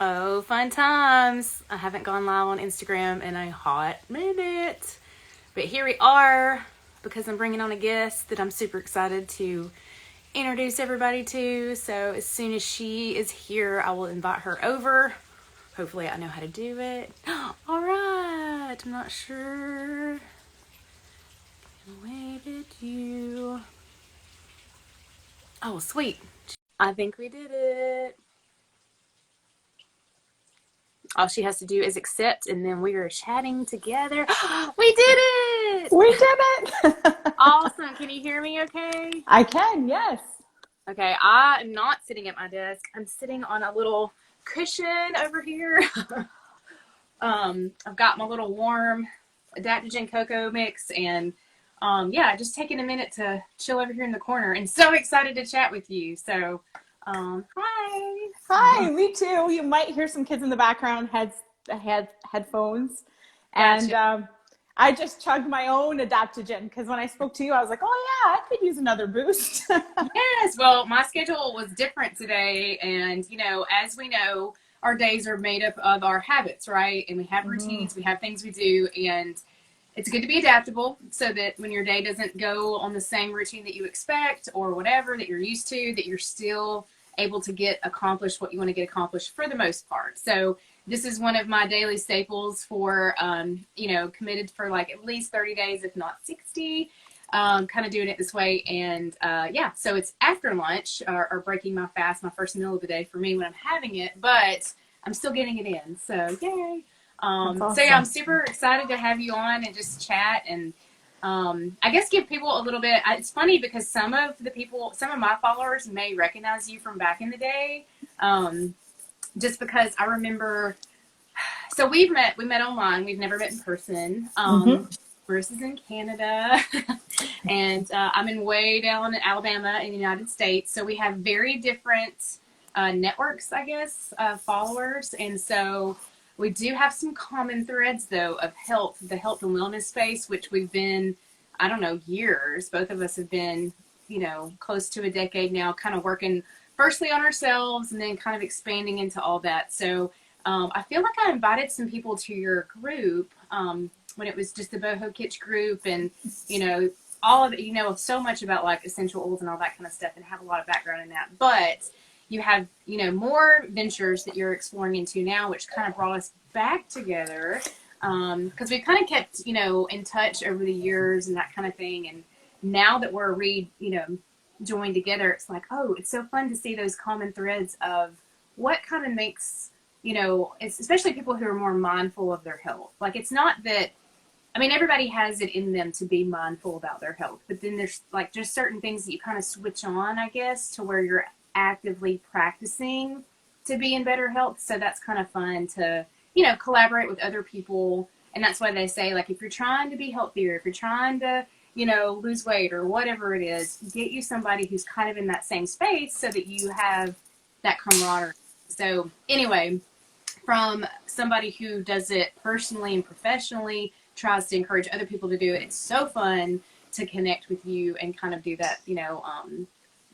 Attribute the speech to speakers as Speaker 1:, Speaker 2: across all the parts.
Speaker 1: Oh, fun times. I haven't gone live on Instagram in a hot minute. But here we are because I'm bringing on a guest that I'm super excited to introduce everybody to. So as soon as she is here, I will invite her over. Hopefully I know how to do it. All right. I'm not sure. Wave at you. Oh, sweet. I think we did it. All she has to do is accept, and then we are chatting together. We did it!
Speaker 2: We did it!
Speaker 1: Awesome. Can you hear me okay?
Speaker 2: I can, yes.
Speaker 1: Okay, I am not sitting at my desk. I'm sitting on a little cushion over here. I've got my little warm adaptogen cocoa mix, and yeah, just taking a minute to chill over here in the corner, and so excited to chat with you. So, hi.
Speaker 2: Hi, me too. You might hear some kids in the background, headphones. And
Speaker 1: Gotcha.
Speaker 2: I just chugged my own adaptogen because when I spoke to you, I was like, oh yeah, I could use another boost.
Speaker 1: Yes, well, my schedule was different today, and as we know, our days are made up of our habits, right? And we have
Speaker 2: Mhm.
Speaker 1: routines, we have things we do, and it's good to be adaptable so that when your day doesn't go on the same routine that you expect or whatever that you're used to, that you're still able to get accomplished what you want to get accomplished for the most part. So this is one of my daily staples for, committed for like at least 30 days, if not 60. Kind of doing it this way. And yeah, so it's after lunch or breaking my fast, my first meal of the day for me when I'm having it, but I'm still getting it in. So yay.
Speaker 2: That's
Speaker 1: So yeah, I'm
Speaker 2: awesome.
Speaker 1: super excited to have you on and just chat and I guess give people a little bit. It's funny because some of my followers may recognize you from back in the day, just because I remember. So we met online. We've never met in person.
Speaker 2: Hmm.
Speaker 1: Marisa's in Canada, and I'm in way down in Alabama in the United States. So we have very different networks, I guess, followers, and so we do have some common threads though of the health and wellness space, which we've been, I don't know, years. Both of us have been, close to a decade now, kind of working firstly on ourselves and then kind of expanding into all that. So I feel like I invited some people to your group when it was just the Boho Kitsch group, and you know all of it. You know so much about like essential oils and all that kind of stuff, and have a lot of background in that. But you have more ventures that you're exploring into now, which kind of brought us back together because we've kind of kept in touch over the years and that kind of thing. And now that we're joined together, it's like, oh, it's so fun to see those common threads of what kind of makes it's especially people who are more mindful of their health. Like it's not that, I mean, everybody has it in them to be mindful about their health, but then there's like just certain things that you kind of switch on, I guess, to where you're actively practicing to be in better health. So that's kind of fun to, collaborate with other people. And that's why they say, like, if you're trying to be healthier, if you're trying to, lose weight or whatever it is, get you somebody who's kind of in that same space so that you have that camaraderie. So anyway, from somebody who does it personally and professionally, tries to encourage other people to do it, it's so fun to connect with you and kind of do that,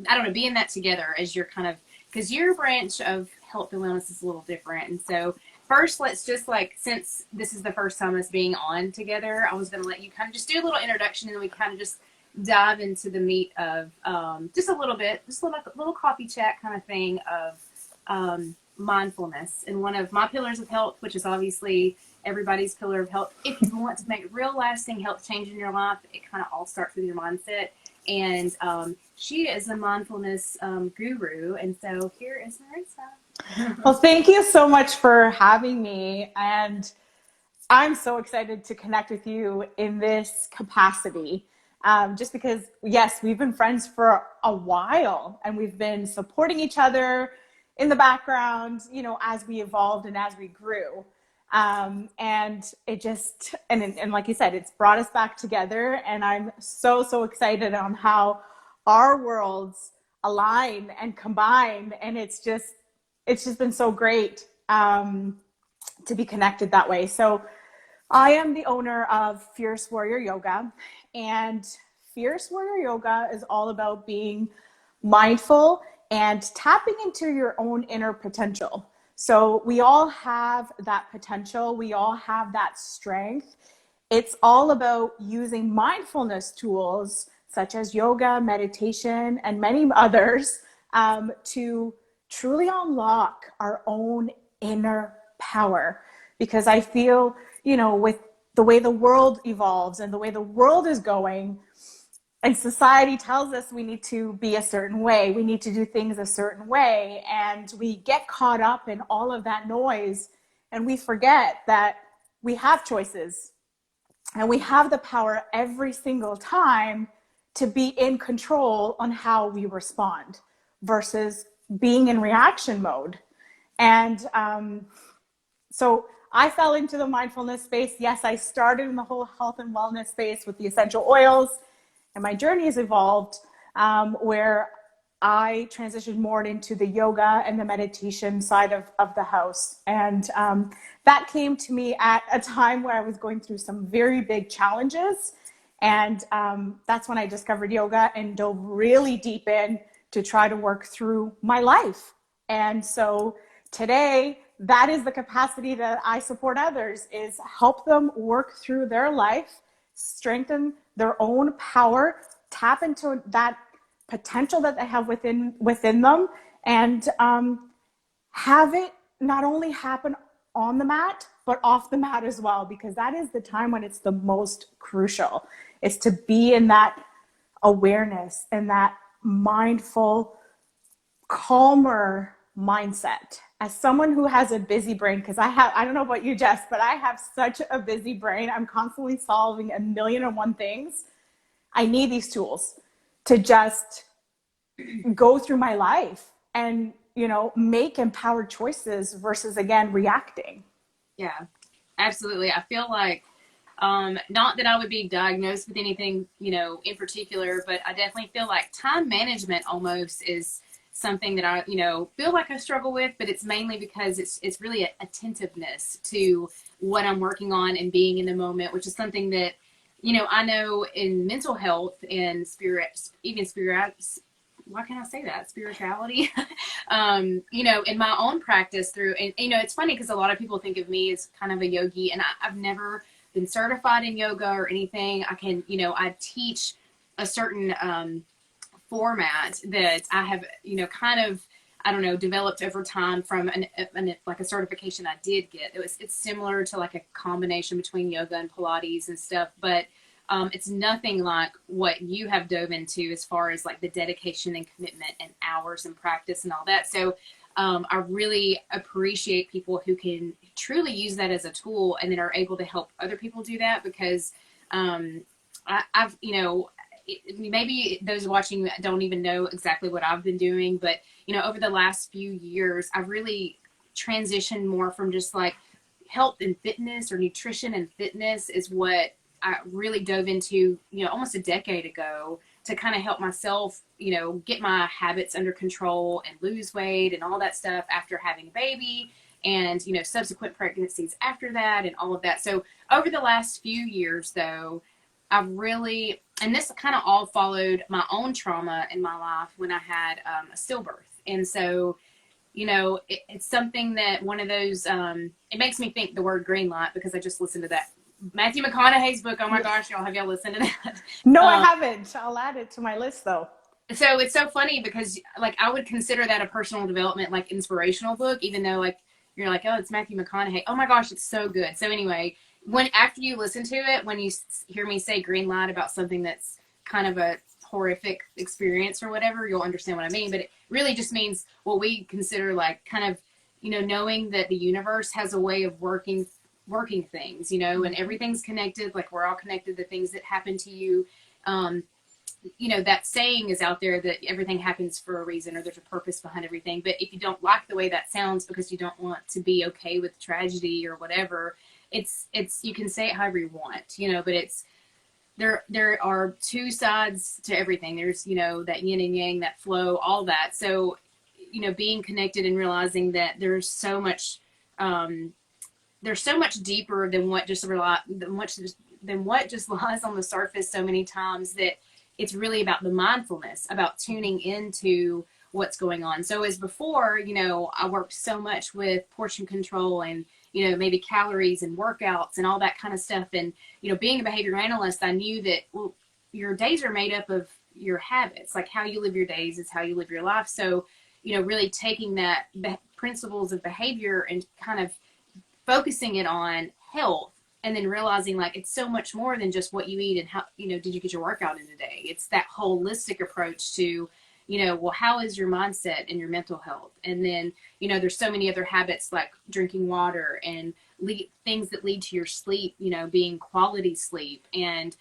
Speaker 1: I don't know, being that together as you're kind of, because your branch of health and wellness is a little different. And so first, let's just like, since this is the first time us being on together, I was going to let you kind of just do a little introduction and then we kind of just dive into the meat of just a little bit, just a little coffee chat kind of thing of mindfulness. And one of my pillars of health, which is obviously everybody's pillar of health, if you want to make real lasting health change in your life, it kind of all starts with your mindset. And she is a mindfulness guru. And so here is
Speaker 2: Well,
Speaker 1: Marisa.
Speaker 2: thank you so much for having me. And I'm so excited to connect with you in this capacity. Just because, yes, we've been friends for a while and we've been supporting each other in the background, as we evolved and as we grew. And it just, and like you said, it's brought us back together. And I'm so, so excited on how our worlds align and combine. And it's just been so great to be connected that way. So I am the owner of Fierce Warrior Yoga, and Fierce Warrior Yoga is all about being mindful and tapping into your own inner potential. So we all have that potential. We all have that strength. It's all about using mindfulness tools such as yoga, meditation, and many others to truly unlock our own inner power. Because I feel, with the way the world evolves and the way the world is going, and society tells us we need to be a certain way, we need to do things a certain way, and we get caught up in all of that noise, and we forget that we have choices and we have the power every single time to be in control on how we respond versus being in reaction mode. And so I fell into the mindfulness space. Yes, I started in the whole health and wellness space with the essential oils, and my journey has evolved where I transitioned more into the yoga and the meditation side of the house. And that came to me at a time where I was going through some very big challenges. And that's when I discovered yoga and dove really deep in to try to work through my life. And so today, that is the capacity that I support others, is help them work through their life, strengthen their own power, tap into that potential that they have within them, and have it not only happen on the mat, but off the mat as well, because that is the time when it's the most crucial. It's to be in that awareness and that mindful, calmer mindset. As someone who has a busy brain, because I don't know about you, Jess, but I have such a busy brain. I'm constantly solving a million and one things. I need these tools to just go through my life and, make empowered choices versus, again, reacting.
Speaker 1: Yeah, absolutely. I feel like, not that I would be diagnosed with anything, in particular, but I definitely feel like time management almost is something that I, feel like I struggle with, but it's mainly because it's really a attentiveness to what I'm working on and being in the moment, which is something that, I know in mental health and why can't I say that? Spirituality, in my own practice through, and, it's funny because a lot of people think of me as kind of a yogi, and I've never been certified in yoga or anything. I can, I teach a certain, format that I have, kind of, I don't know, developed over time from like a certification I did get. It's similar to like a combination between yoga and Pilates and stuff, but it's nothing like what you have dove into as far as like the dedication and commitment and hours and practice and all that. So I really appreciate people who can truly use that as a tool and then are able to help other people do that, because I've, maybe those watching don't even know exactly what I've been doing, but, over the last few years, I've really transitioned more from just like health and fitness, or nutrition and fitness is what I really dove into, almost a decade ago, to kind of help myself, get my habits under control and lose weight and all that stuff after having a baby and, subsequent pregnancies after that and all of that. So over the last few years, though, I've really, and this kind of all followed my own trauma in my life when I had a stillbirth. And so, it's something that one of those, it makes me think the word green light, because I just listened to that Matthew McConaughey's book. Oh my gosh, have y'all listened to that?
Speaker 2: No, I haven't. I'll add it to my list though.
Speaker 1: So it's so funny because like I would consider that a personal development, like inspirational book, even though like you're like, oh, it's Matthew McConaughey. Oh my gosh, it's so good. So anyway, after you listen to it, when you hear me say green light about something that's kind of a horrific experience or whatever, you'll understand what I mean. But it really just means what we consider like kind of, knowing that the universe has a way of working things, and everything's connected. Like we're all connected. The things that happen to you, that saying is out there that everything happens for a reason, or there's a purpose behind everything. But if you don't like the way that sounds because you don't want to be okay with tragedy or whatever, it's you can say it however you want, but it's there are two sides to everything. There's, that yin and yang, that flow, all that. So, being connected and realizing that there's so much deeper than what just lies on the surface so many times, that it's really about the mindfulness, about tuning into what's going on. So as before, I worked so much with portion control and, maybe calories and workouts and all that kind of stuff. And, being a behavior analyst, I knew that, well, your days are made up of your habits. Like how you live your days is how you live your life. So, really taking that principles of behavior and kind of focusing it on health, and then realizing like it's so much more than just what you eat and how, did you get your workout in today? It's that holistic approach to, well, how is your mindset and your mental health? And then, there's so many other habits like drinking water and things that lead to your sleep, being quality sleep and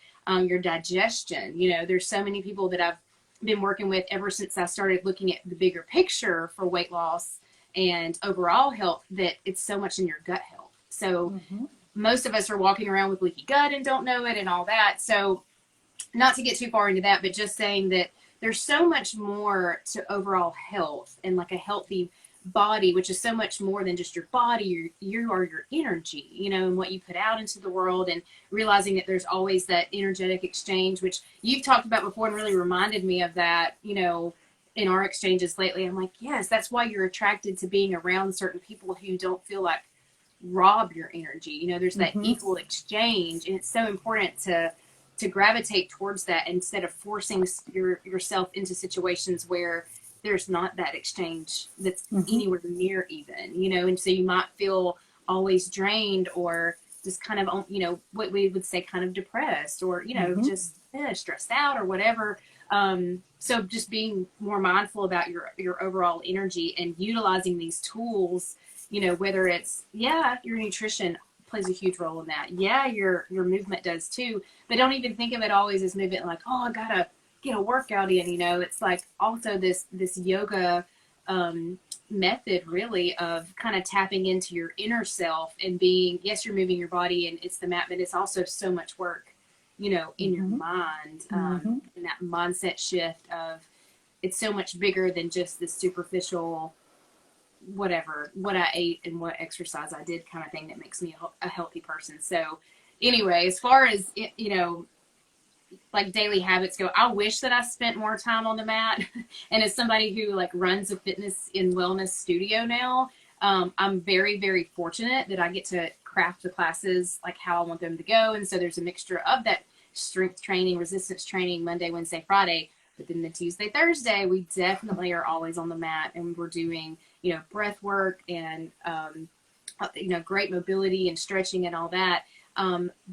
Speaker 1: your digestion. There's so many people that I've been working with ever since I started looking at the bigger picture for weight loss and overall health, that it's so much in your gut health. So most of us are walking around with leaky gut and don't know it and all that. So not to get too far into that, but just saying that there's so much more to overall health and like a healthy body, which is so much more than just your body. You are your energy, and what you put out into the world, and realizing that there's always that energetic exchange, which you've talked about before and really reminded me of that, in our exchanges lately. I'm like, yes, that's why you're attracted to being around certain people who don't feel like rob your energy. There's that equal exchange, and it's so important to gravitate towards that instead of forcing yourself into situations where there's not that exchange that's anywhere near even, and so you might feel always drained or just kind of, what we would say kind of depressed or, just stressed out or whatever. So just being more mindful about your overall energy and utilizing these tools, whether it's, your nutrition plays a huge role in that. Yeah, your movement does too, but don't even think of it always as movement like, oh, I gotta get a workout in, it's like also this yoga method really of kind of tapping into your inner self and being, yes, you're moving your body and it's the mat, but it's also so much work, in your mind, and that mindset shift of it's so much bigger than just the superficial whatever, what I ate and what exercise I did kind of thing that makes me a healthy person. So anyway, as far as, like daily habits go, I wish that I spent more time on the mat. And as somebody who like runs a fitness and wellness studio now, I'm very, very fortunate that I get to craft the classes like how I want them to go. And so there's a mixture of that strength training, resistance training, Monday, Wednesday, Friday. But then the Tuesday, Thursday, we definitely are always on the mat, and we're doing, breath work and, great mobility and stretching and all that.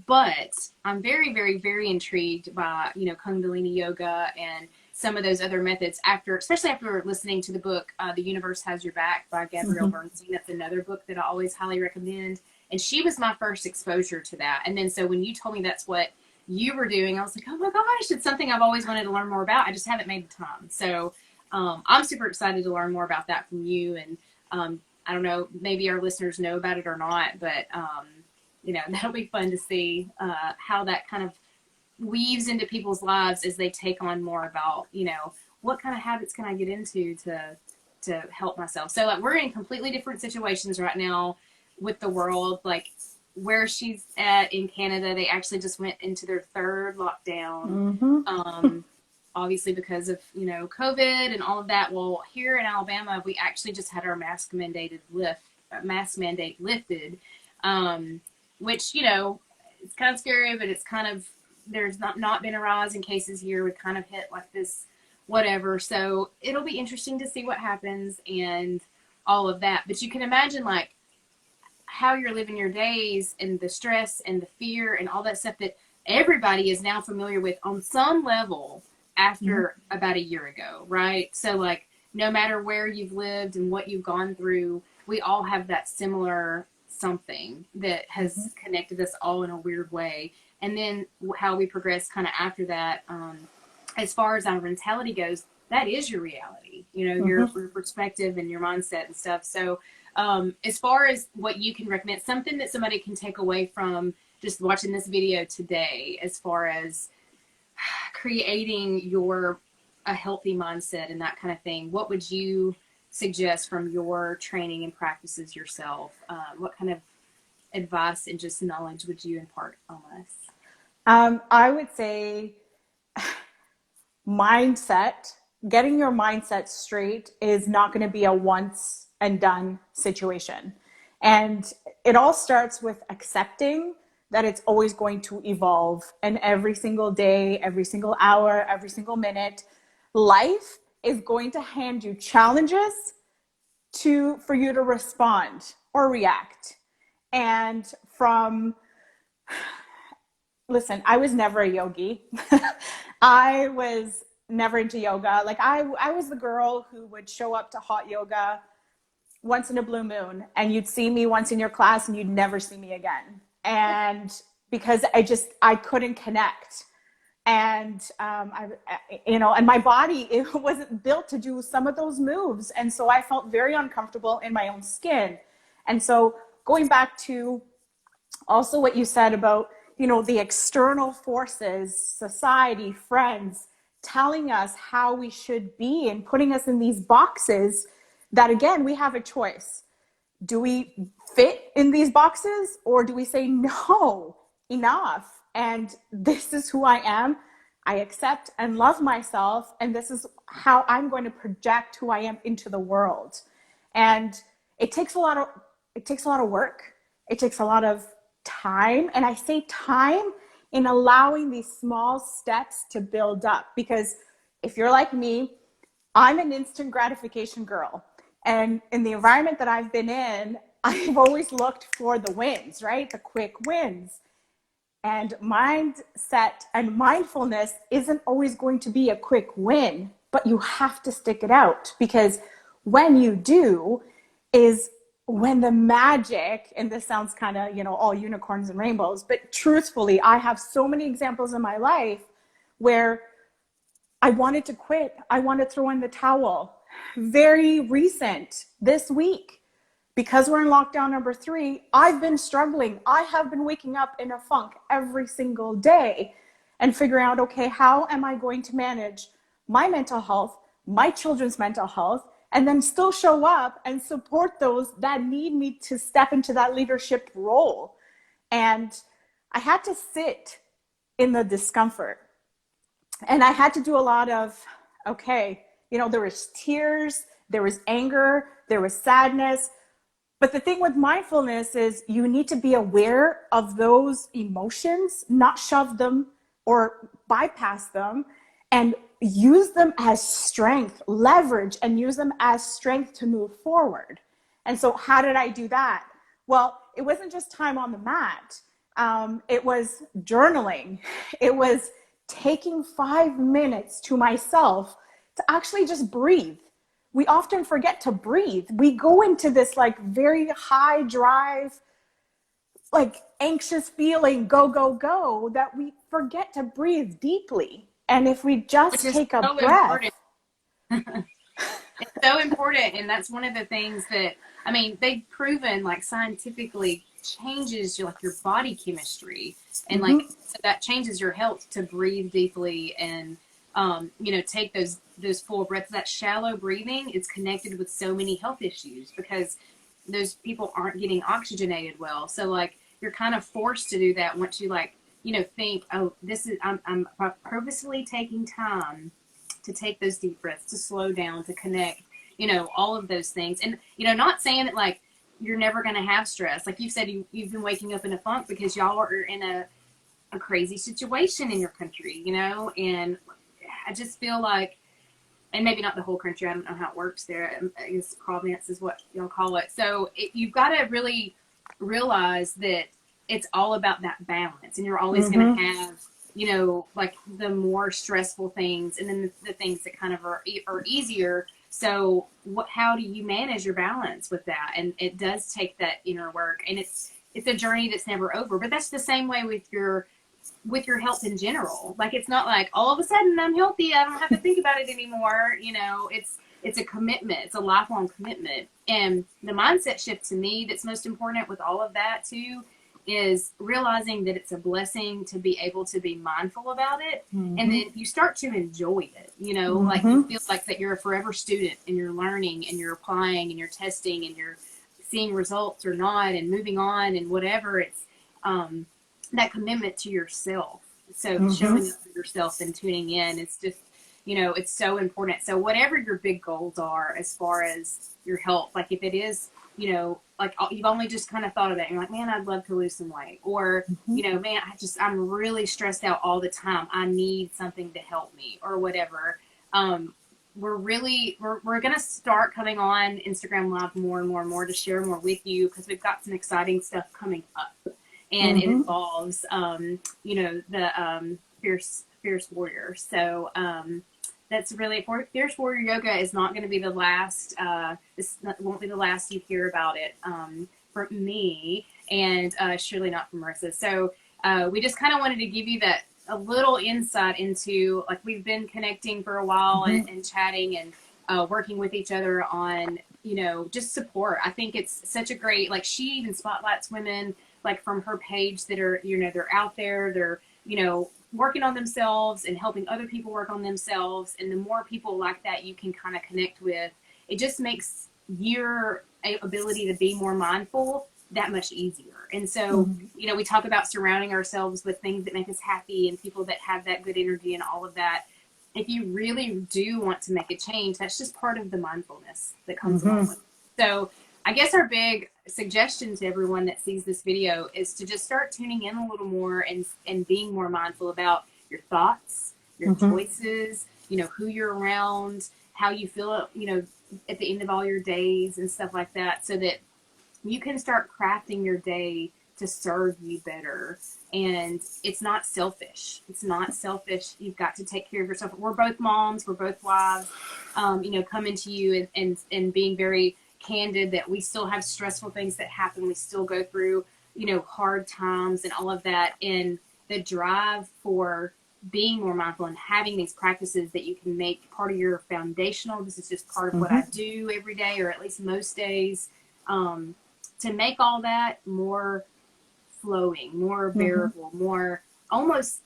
Speaker 1: But I'm very, very, very intrigued by, Kundalini yoga and some of those other methods especially after listening to the book, The Universe Has Your Back by Gabrielle Bernstein. That's another book that I always highly recommend. And she was my first exposure to that. And then, so when you told me that's what you were doing, I was like, oh my gosh, it's something I've always wanted to learn more about. I just haven't made the time. So, I'm super excited to learn more about that from you. And, I don't know, maybe our listeners know about it or not, but, that'll be fun to see how that kind of weaves into people's lives as they take on more about, what kind of habits can I get into to help myself. So like we're in completely different situations right now with the world. Like where she's at in Canada, they actually just went into their third lockdown. Obviously because of, COVID and all of that. Well, here in Alabama, we actually just had our mask mandate lifted. Which, it's kind of scary, but it's kind of, there's not been a rise in cases here. We've kind of hit like this, whatever. So it'll be interesting to see what happens and all of that. But you can imagine like how you're living your days and the stress and the fear and all that stuff that everybody is now familiar with on some level after about a year ago, right? So like, no matter where you've lived and what you've gone through, we all have that similar something that has connected us all in a weird way. And then how we progress kind of after that, as far as our mentality goes, that is your reality, your perspective and your mindset and stuff. So as far as what you can recommend, something that somebody can take away from just watching this video today, as far as creating a healthy mindset and that kind of thing, what would you suggest from your training and practices yourself? What kind of advice and just knowledge would you impart on us?
Speaker 2: I would say mindset getting your mindset straight is not going to be a once and done situation. And it all starts with accepting that it's always going to evolve. And every single day, every single hour, every single minute, life is going to hand you challenges for you to respond or react. And listen, I was never a yogi. I was never into yoga. Like I was the girl who would show up to hot yoga once in a blue moon, and you'd see me once in your class and you'd never see me again. And because I couldn't connect. And, and my body, it wasn't built to do some of those moves. And so I felt very uncomfortable in my own skin. And so going back to also what you said about, the external forces, society, friends, telling us how we should be and putting us in these boxes that, again, we have a choice. Do we fit in these boxes, or do we say, no, enough? And this is who I am. I accept and love myself. And this is how I'm going to project who I am into the world. And it takes a lot of work. It takes a lot of time. And I say time in allowing these small steps to build up, because if you're like me, I'm an instant gratification girl. And in the environment that I've been in, I've always looked for the wins, right? The quick wins. And mindset and mindfulness isn't always going to be a quick win, but you have to stick it out, because when you do is when the magic, and this sounds kind of, all unicorns and rainbows, but truthfully, I have so many examples in my life where I wanted to quit. I wanted to throw in the towel. Very recent, this week, because we're in lockdown number 3, I've been struggling. I have been waking up in a funk every single day and figuring out, okay, how am I going to manage my mental health, my children's mental health, and then still show up and support those that need me to step into that leadership role. And I had to sit in the discomfort. And I had to do a lot of, okay, there was tears, there was anger, there was sadness. But the thing with mindfulness is you need to be aware of those emotions, not shove them or bypass them, and use them as strength, leverage, and use them as strength to move forward. And so how did I do that? Well, it wasn't just time on the mat. It was journaling. It was taking 5 minutes to myself to actually just breathe. We often forget to breathe. We go into this very high drive, anxious feeling, go, go, go, that we forget to breathe deeply. And if we just take a breath.
Speaker 1: It's so important. And that's one of the things that, they've proven thcientifically changes your body chemistry. And so that changes your health to breathe deeply and, take those full breaths. That shallow breathing is connected with so many health issues because those people aren't getting oxygenated well. So you're kind of forced to do that once you think, oh, I'm purposefully taking time to take those deep breaths, to slow down, to connect, all of those things. And, not saying that you're never going to have stress. Like you said, you've been waking up in a funk because y'all are in a crazy situation in your country, and I just feel like, and maybe not the whole country, I don't know how it works there. I guess province is what y'all call it. So you've got to really realize that it's all about that balance, and you're always going to have, the more stressful things, and then the things that kind of are easier. So how do you manage your balance with that? And it does take that inner work, and it's a journey that's never over. But that's the same way with your health in general. It's not all of a sudden I'm healthy, I don't have to think about it anymore. It's a commitment. It's a lifelong commitment. And the mindset shift to me that's most important with all of that too is realizing that it's a blessing to be able to be mindful about it. And then you start to enjoy it, you feel that you're a forever student, and you're learning and you're applying and you're testing and you're seeing results or not and moving on and whatever. It's that commitment to yourself. So showing up for yourself and tuning in, it's just, you know, it's so important. So whatever your big goals are as far as your health, like if it is, you know, like you've only just kind of thought of it and you're like, man, I'd love to lose some weight, or, you know, man, I'm really stressed out all the time. I need something to help me or whatever. We're going to start coming on Instagram Live more and more and more to share more with you, because we've got some exciting stuff coming up, and it involves, you know, the Fierce Warrior. So that's really, Fierce Warrior Yoga is not going to be the last, this won't be the last you hear about it from me, and surely not from Marisa. So we just kind of wanted to give you that, a little insight into, like, we've been connecting for a while and chatting and working with each other on, you know, just support. I think it's such a great, like, she even spotlights women, like, from her page that are, you know, they're out there, they're, you know, working on themselves and helping other people work on themselves. And the more people like that you can kind of connect with, it just makes your ability to be more mindful that much easier. And so, you know, we talk about surrounding ourselves with things that make us happy and people that have that good energy and all of that. If you really do want to make a change, that's just part of the mindfulness that comes along with it. So I guess our big suggestion to everyone that sees this video is to just start tuning in a little more and being more mindful about your thoughts, your choices, you know, who you're around, how you feel, you know, at the end of all your days and stuff like that, so that you can start crafting your day to serve you better. And it's not selfish. It's not selfish. You've got to take care of yourself. We're both moms. We're both wives, you know, coming to you and being very candid that we still have stressful things that happen. We still go through, you know, hard times and all of that. And the drive for being more mindful and having these practices that you can make part of your foundational, this is just part of what I do every day, or at least most days, to make all that more flowing, more bearable, more almost,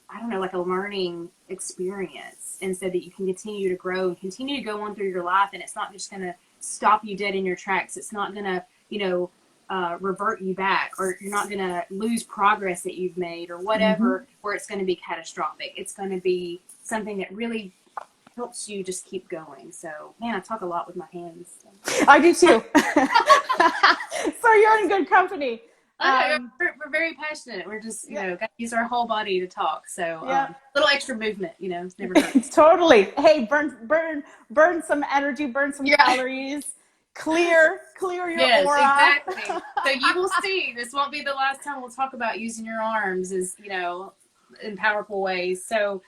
Speaker 1: I don't know, like a learning experience, and so that you can continue to grow and continue to go on through your life. And it's not just going to stop you dead in your tracks. It's not going to, you know, revert you back, or you're not going to lose progress that you've made or whatever, where it's going to be catastrophic. It's going to be something that really helps you just keep going. So, man, I talk a lot with my hands.
Speaker 2: I do too. So you're in good company.
Speaker 1: We're very passionate. We're just, you know, got to use our whole body to talk. So little extra movement, you know, never hurts.
Speaker 2: Totally. Hey, burn some energy, burn some calories, clear your aura.
Speaker 1: Exactly. So you will see, this won't be the last time we'll talk about using your arms as, you know, in powerful ways. So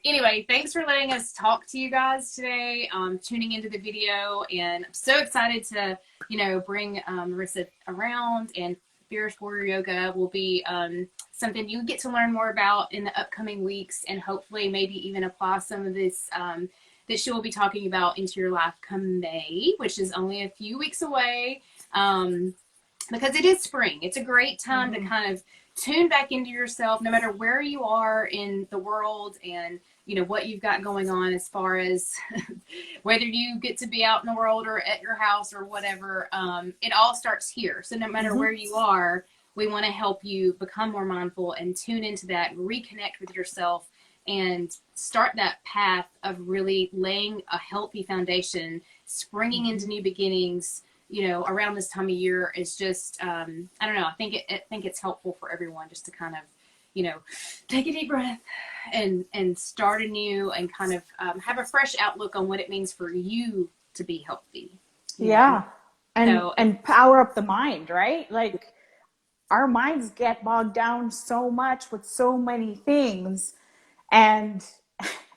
Speaker 1: anyway, thanks for letting us talk to you guys today, tuning into the video. And I'm so excited to, you know, bring Marisa around, and Fierce Warrior Yoga will be something you get to learn more about in the upcoming weeks, and hopefully maybe even apply some of this that she will be talking about into your life come May, which is only a few weeks away, because it is spring. It's a great time to kind of tune back into yourself, no matter where you are in the world and, you know, what you've got going on, as far as whether you get to be out in the world or at your house or whatever. It all starts here. So no matter where you are, we want to help you become more mindful and tune into that, reconnect with yourself, and start that path of really laying a healthy foundation, springing into new beginnings. You know, around this time of year is just, I don't know, I think it's helpful for everyone just to kind of, you know, take a deep breath and start anew, and kind of have a fresh outlook on what it means for you to be healthy.
Speaker 2: Yeah. And power up the mind, right? Like, our minds get bogged down so much with so many things, and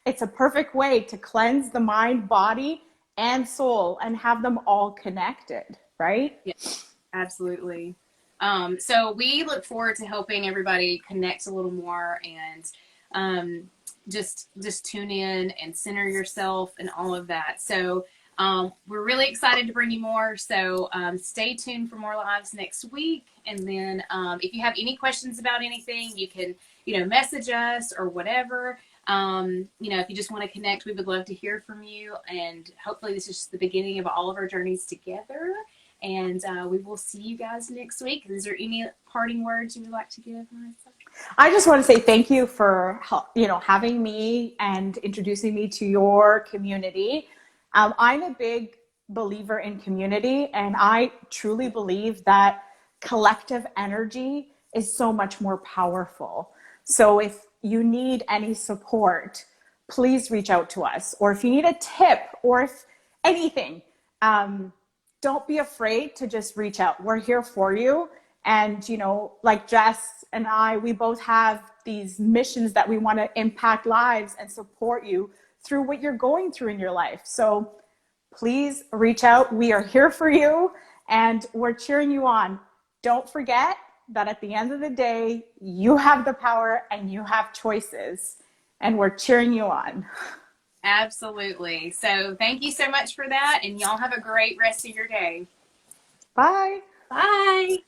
Speaker 2: it's a perfect way to cleanse the mind, body, and soul, and have them all connected, right?
Speaker 1: Yeah, absolutely. So we look forward to helping everybody connect a little more, and just tune in and center yourself and all of that. So we're really excited to bring you more. So stay tuned for more lives next week. And then if you have any questions about anything, you can, you know, message us or whatever. You know, if you just want to connect, we would love to hear from you. And hopefully this is just the beginning of all of our journeys together. And we will see you guys next week. Is there any parting words you would like to give, Marisa?
Speaker 2: I just want to say thank you for having me and introducing me to your community. I'm a big believer in community, and I truly believe that collective energy is so much more powerful. So if you need any support, please reach out to us. Or if you need a tip, or if anything, don't be afraid to just reach out. We're here for you. And, like Jess and I, we both have these missions that we want to impact lives and support you through what you're going through in your life. So please reach out. We are here for you and we're cheering you on. Don't forget that at the end of the day, you have the power and you have choices, and we're cheering you on.
Speaker 1: Absolutely. So thank you so much for that. And y'all have a great rest of your day.
Speaker 2: Bye.
Speaker 1: Bye.